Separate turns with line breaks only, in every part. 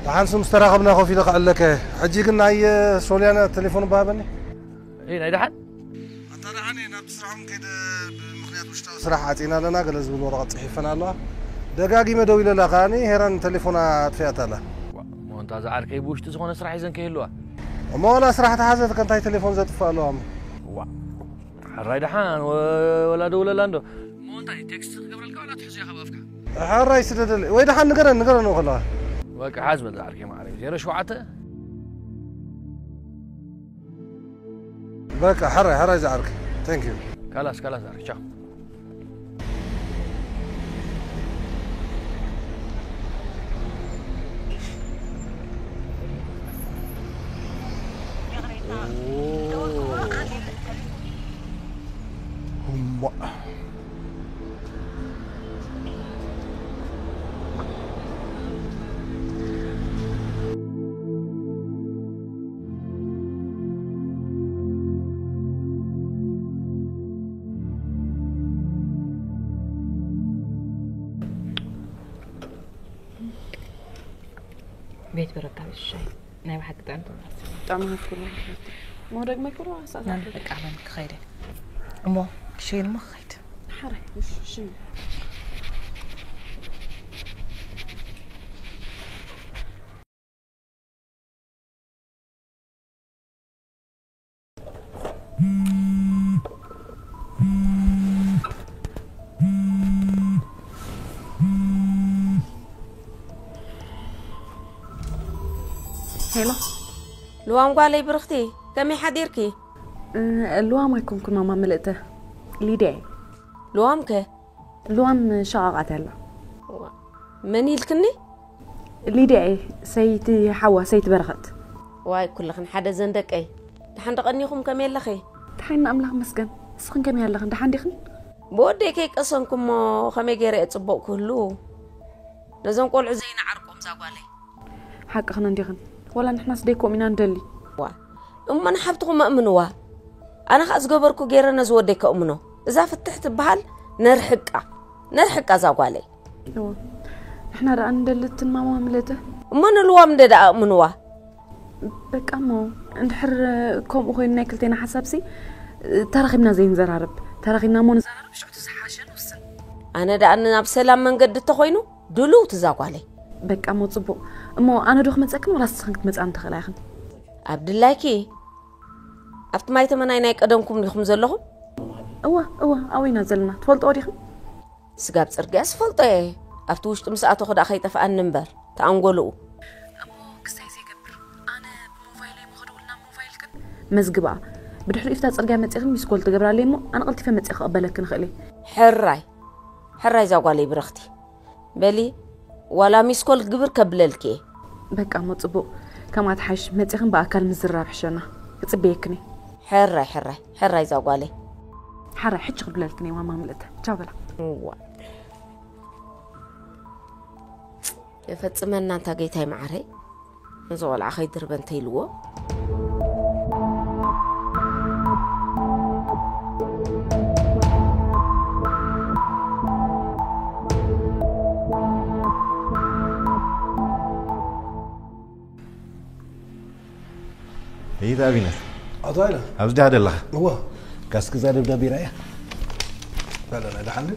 تعال مستراقبنا خوفي لك علك حجي قلنا هي سوليانا التليفون بابني
اي نايد حد
ترى عني نبت سرعهم كده بمخنيات مشتاق صراحة عطينا لنا قال زبل ورقة صحيفنا الله دقاقي مدوي للاقاني هيران تليفونات فيها له
مو انت زعر كيبوش تزغون اسرح يزن كيلوا
وما ولا صراحة حاجة كانت هاي تليفون زاد فالهم
حراي دحان ولا دولة لاندو مو انت تكست قبل الكا ولا تحزي خبافك
حراي سدد وين دحان نقرن والله
وك حازم زعر كي ما عارف زيرو شوعته
بك حراي زعرك ثانك يو
خلاص زعرك تشاو
بيت بركة الشاي نايم حق طعمت
طعمها كله ما رق ما يكون راسا
نعم لك أعلمك خيري أمو شيء المخيت
حرك وش شنو هلا
لوام قالي برختي كمي حديركي
اللوام يكون كل ماما ملئته ليدي
لوامك
اللوام شاقعت هلا
مني الكني
ليدي سيتي حوا سيت برغت
واي كلخن حدا زندك اي دحان دقنيكم كمي يلخي
دحين املخ مسكن سخن كمي يلخن دحان ديخن
بودي كيك اصنكم خمي غير اتصبق كله لازم قول عزينا عرقهم زاقالي
حق خنا ديخن ولا نحنا صديقكم من ندلي
أما نحبتكم مأمنوا أنا خاص قبركو غير أنا زوديك أمنو إذا فتحت بحال نرحق زاقالي
نحنا رأى ندلت ماما ملته
من الوام دا أمنوا
بك أمو نحر كم أخوي ناكلتين حسابسي ترخينا زين زرارب ترخينا مون زرارب شو تسحاشن وسن
أنا دا أنا بسلام من قد تخوينو دلو تزاقالي
بك أمو تصبو أمو أنا دوخ متسكن ولا سخنت متسان تخلاخن
عبد الله كي أفت ما يتمنى إنك أدمكم لكم زلهم
أوي نزلنا تفلت أوريخن
سقاب سرقاس فلت إيه أفتوش تمسأتو خد أخي تفقن نمبر تأنقلو
أمو كستاي زي قبر أنا بموبايلي مخدولنا موبايل كن مزقبا بدحلو إفتات سرقا متسيخن ميسكول تقبر علي مو أنا قلت فهم متسيخ أقبلك نخلي
حراي زاقالي برختي بلي ولا ميسكول قبر كبللكي
بك أمو تصبو كما تحش متسيخن بأكل مزراب حشنا تصبيكني
حراي زاقالي
حراي حج قبللكني وما ملتها جابلا
يفتمنا أنت جيتاي معري نزول عخي دربن تيلو
إذا أبينا
أضايله
أبدي هذا الله
هو
كاسك زاد بدأ بيرايا
لا ده حل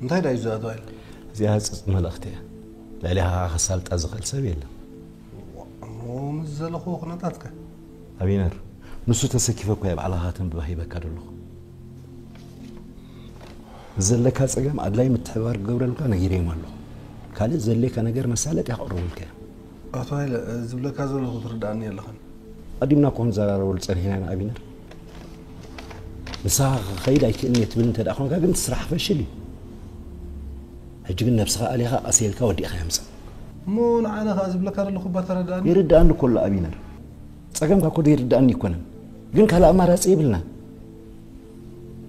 انتهي ده يزاد أضايله
زيها ملختي لا لها خسالت أزغل سبيل
ومزل أخوك نتاتك
أبينر نسو تسكيفك ويب على هاتم بهيبك أدلو زلك هاسقام أدلاي متحوار قبر لك أنا غيري مالو كالي زلك أنا غير مسالة يقرب لك
أطايل زبلك هذا اللي ترداني اللخن
قديمنا كون زرار والصريحين أنا أبينر مساق خير أي كلمة تبين تدخلون كأنت تسرح فشلي هجينا نفسها عليها أسيلك ودي خمسة
مو نعانى خازب لك هذا اللي خبّا ترداني
يرد أنه كل أبينر سأقام كأقول يرد أني كونن جن كلا أمارة سيبلنا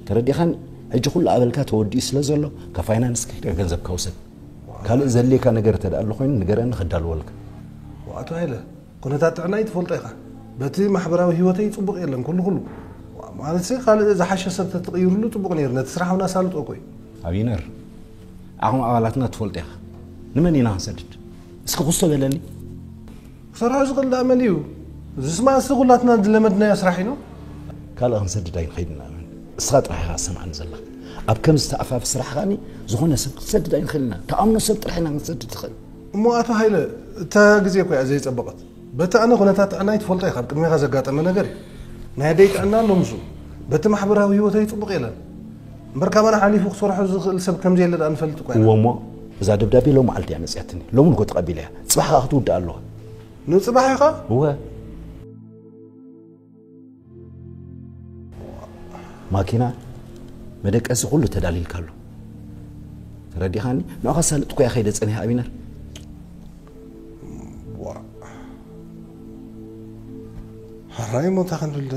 تردي خان ሕጂ ኩሉ ኣበልካ ተወዲኡ ስለ ዘሎ ካብ ፋይናንስ ከይደ ገንዘብ ከውሰድ ካልእ ዘድልየካ ነገር ተደኣ ኣሎ ኮይኑ ንገረኒ ክዳልወልካ
ወኣቶ ሃይለ ኩነታት ጥዕናይ ትፈልጦ ኢኻ በቲ ማሕበራዊ ሂወተይ ፅቡቅ የለን ኩሉ ማለት ካልእ ዝሓሸ ሰብ ተተቕይሩሉ ፅቡቅ ነይሩ ነቲ ስራሕ እውን ኣሳልጦ ቆይ
ኣብይነር ዓኹም ኣባላትና ትፈልጦ ኢኻ ንመን ኢና ክንሰድድ እስኪ ክስቶ በለኒ ክሰርሖ ዝኽእል ኣመል እዩ ዝስማ እስቲ ኩላትና ዝለመድናዮ ስራሕ ኢኖ ካልእ ክንሰድድ ኣይንኸይድና እስኻ ጥራሕ ኢኻ ሰማዕኒ ዘለካ ኣብ ከም ዝተኣፋፍ ስራሕ ኸኒ ዝኾነ ሰብ ክትሰድድ ኣይንኽእልና ተኣምኖ ሰብ ጥራሕ ኢና ክንሰድድ ትኽእል
እሞ ኣቶ ሃይለ እታ ግዜ ኮ እያ ዘይፀበቐት በቲ ኣነ ኩነታት ጥዕናይ ትፈልጦ ኢኻ ቅድሚኻ ዘጋጠመ ነገር እዩ ናይ ደይ ጥዕና ኣሎ ምስኡ በቲ ማሕበራዊ ሂወተይ ፅቡቅ የለን እምበር ካባና ሓሊፉ ክሰርሖ ዝኽእል ሰብ ከምዘየለ ንፈልጥ ኮይና
እዎ እሞ እዛ ደብዳቤ ሎሚ መዓልቲ እያ መፅያትኒ ሎሚ ንኮ ተቐቢለ እያ ፅባሕካ ክትውዳእ ኣለዋ
ንፅባሕ ኢኻ
እወ ማኪና መደቀሲ ኩሉ ተዳሊልካ ኣሎ ተረዲኻኒ ንዕኻ ሳልጥ ኮያ ከይደ ፀኒሐ ኣብይነር ሃራይ ሞታ ክንብል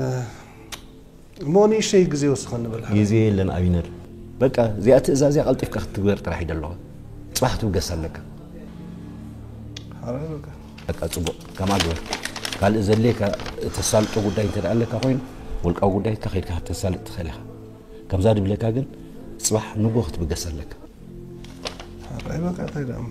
እሞ ንእሽተይ ግዜ ወስኸ ንብል ግዜ የለን ኣብይነር በቃ እዚኣ ትእዛዝያ ቀልጢፍካ ክትግበር ጥራሕ ኢደ ኣለኻ ፅባሕ ትብገስ ኣለካ ሃራይ በቃ ፅቡቕ ከማ ግበር ካልእ ዘድልየካ ተሳልጦ ጉዳይ እንተደኣ ኣለካ ኮይኑ ውልቃዊ ጉዳይ ከይድካ ተሳልጥ ትኽእል ኢኻ ከምዛ ድብለካ ግን ፅባሕ ንጎ ክትብገስ ኣለካ ሃራይ በቃ ተይዳም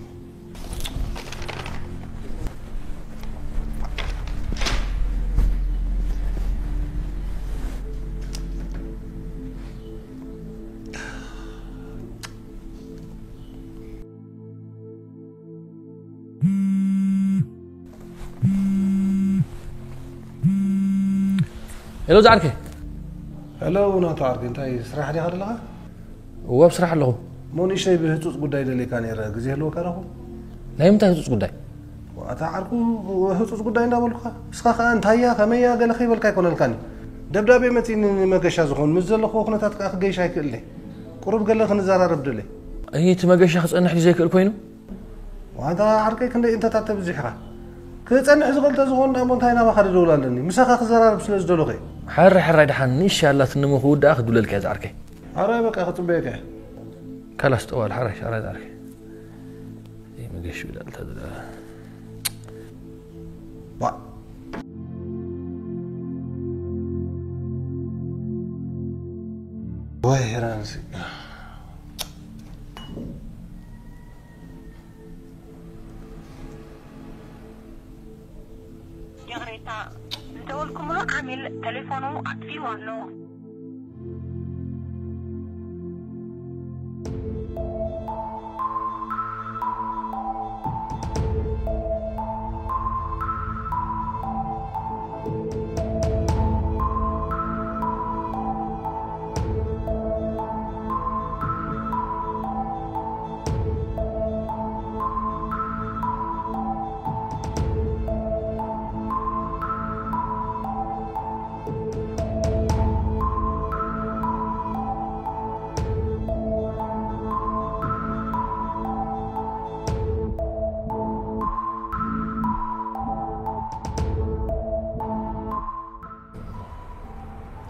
هلو زعركي
هلو ناتو عركي انتي سراح دي هذا لها
هو بصراحه له
موني شيء بهتوس قداي دلي كان يرى غزي هلو كارهو
لا يمتى هتوس قداي
واتا عركو هتوس قداي ندابلخا اسخا انتايا كميا قال خي بالكاي كونن كان دبدابي متين مغشا زخون مزلخو خنتات كاخ غيش هيكلي قرب قال لك نزارب دلي
هي تمغشا خصنا حدي زي كل كوينو
واتا عركي كندي انت تاتب زحرا كتصنع زغلت زغون امونتاينا ما خد دولالني مسخا خزرارب سلاز دولخي
حر دحن ان شاء الله تنمو خود اخذ لك يا زعركي
حرا بقى خطبيك
كلاس طوال حر زعركي اي ما قش ولا تدري
با واه رانسي
دولكم عامل تليفونه في وانو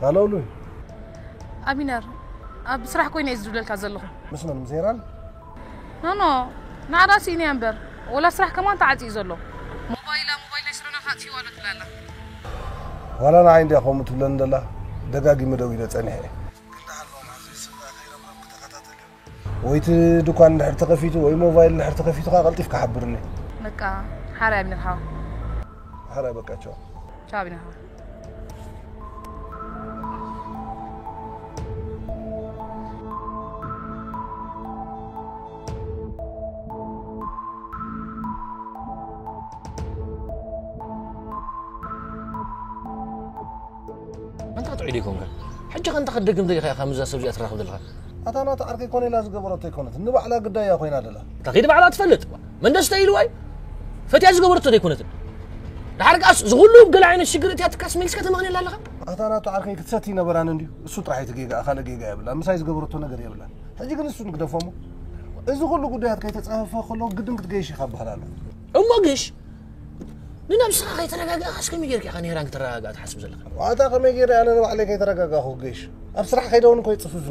قالوا له
أبينر بصراحة كوين يزدوا لك عزلهم
مسمن مزيران
نو نعراسي نيامبر ولا صراحة كمان تعطي زلو موبايل يشرون خاطي ولا تلالا
ولا أنا عندي أخو متولن دلا دقاقي مدوي لتسأني ويت دكان نحر تقفيتو وي موبايل نحر تقفيتو قالتي فيك حبرني
لك حرا من الحوا
حرا بقى شو
شابنا
انت تعيديكم حجه انت خدقم دقيقه يا خمسه سبجي اتراخذ لها
أنا تعرفي كوني لازم قبرتي كونت نبع على قدايا أخوينا دلا
تقيد بعلا تفلت من دستيل واي فتي از قبرته دي كونت الحرق اس زغلو بقل عين الشجر تي اتكاس ميلس كتمغني لا لا
أنا تعرفي كتساتي نبران نديو السو طرحي تجيجا خاله جيجا يبلا مسايز قبرته نغير يبلا حجي كن السو نقدفمو اذا كل قدايات كيتصافى خلو قدم كتجيش يخبحلال
اما قش لنا بصراحه يترقاقا اسكم يجيرك خاني رانك ترقاقا تحسب زلك
واتا كما يجير انا عليك يترقاقا اخو قيش بصراحه خيدون كوي تصففني